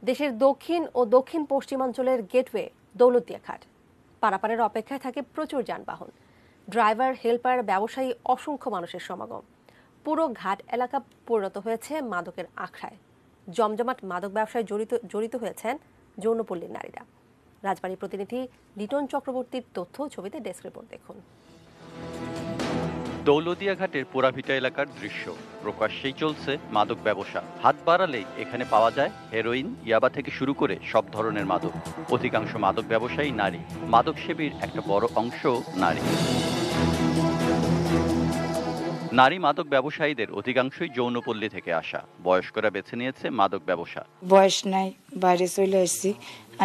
দেশের দক্ষিণ ও দক্ষিণ পশ্চিমাঞ্চলের গেটওয়ে দৌলতদিয়া ঘাট পারাপারের অপেক্ষায় থাকে প্রচুর যানবাহন, ড্রাইভার, হেল্পার, ব্যবসায়ী, অসংখ্য মানুষের সমাগম। পুরো ঘাট এলাকা পরিণত হয়েছে মাদকের আখড়ায়। জমজমাট মাদক ব্যবসায় জড়িত হয়েছেন যৌনপল্লীর নারীরা। রাজবাড়ী প্রতিনিধি লিটন চক্রবর্তীর তথ্য ছবিতে ডেস্ক রিপোর্ট দেখুন। দৌলতদিয়া ঘাটের পোড়াভিটা এলাকার দৃশ্য। প্রকাশ্যেই চলছে মাদক ব্যবসা। হাত বাড়ালেই এখানে পাওয়া যায় হেরোইন, ইয়াবা থেকে শুরু করে সব ধরনের মাদক। অধিকাংশ মাদক ব্যবসায়ী নারী, মাদক সেবীর একটা বড় অংশ নারী। নারী মাদক ব্যবসায়ীদের অধিকাংশই যৌনপল্লী থেকে আসা। বয়স্করা বেছে নিয়েছে মাদক ব্যবসা। বয়স নাই, বাইরে চলে আসছি,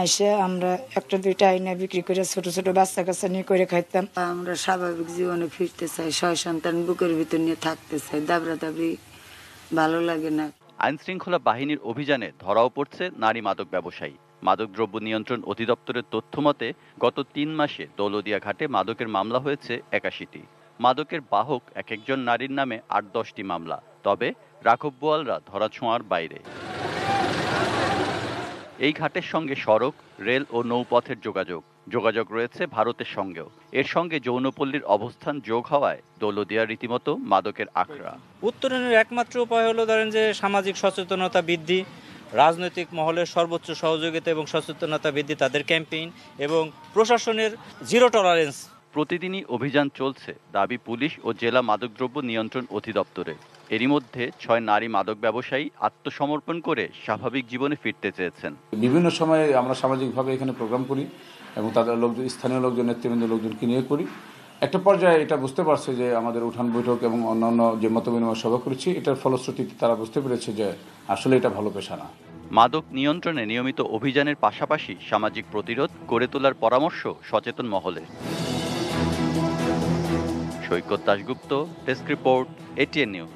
আইসা আমরা একটা দুইটা আইনা বিক্রি করে ছোট ছোট বাচ্চা কাচ্চা নিয়ে করে খাইতাম। আমরা স্বাভাবিক জীবনে ফিরতে চাই, 6 সন্তান বুকের ভিতর নিয়ে থাকতে চাই। দাবরা দাবরি ভালো লাগে না। আইন শৃঙ্খলা বাহিনীর অভিযানে ধরাও পড়ছে নারী মাদক ব্যবসায়ী। মাদকদ্রব্য নিয়ন্ত্রণ অধিদপ্তরের তথ্য মতে গত 3 মাসে দৌলতদিয়া ঘাটে মাদকের মামলা হয়েছে 81টি। মাদকের বাহক এক একজন নারীর নামে 8-10টি মামলা। তবে রাঘব বোয়ালরা ধরাছোঁয়ার বাইরে। এই ঘাটের সঙ্গে সড়ক, রেল ও নৌপথের যোগাযোগ রয়েছে ভারতের সঙ্গেও। এর সঙ্গে যৌনপল্লীর অবস্থান যোগ হওয়ায় দৌলতদিয়া রীতিমতো মাদকের আখড়া। উত্তরণের একমাত্র উপায় হলো ধরেন যে সামাজিক সচেতনতা বৃদ্ধি, রাজনৈতিক মহলের সর্বোচ্চ সহযোগিতা এবং সচেতনতা বৃদ্ধি, তাদের ক্যাম্পেইন এবং প্রশাসনের জিরো টলারেন্স। প্রতিদিনই অভিযান চলছে দাবি পুলিশ ও জেলা মাদকদ্রব্য নিয়ন্ত্রণ অধিদপ্তরের। এরই মধ্যে 6 নারী মাদক ব্যবসায়ী আত্মসমর্পণ করে স্বাভাবিক জীবনে ফিরতে চেয়েছেন। বিভিন্ন সময়ে আমরা সামাজিকভাবে এখানে প্রোগ্রাম করি এবং তাদের লোকজন, স্থানীয় লোকজন, নেতৃবৃন্দ লোকজনকে নিয়ে করি। একটা পর্যায়ে এটা বুঝতে পারছে যে আমাদের উঠান বৈঠক এবং অন্যান্য যে মত বিনিময় সভা করেছি, এটার ফলশ্রুতিতে তারা বুঝতে পেরেছে যে আসলে এটা ভালো পেশা না। মাদক নিয়ন্ত্রণে নিয়মিত অভিযানের পাশাপাশি সামাজিক প্রতিরোধ গড়ে তোলার পরামর্শ সচেতন মহলের। Saikat Dasgupta, desk report, ATN news.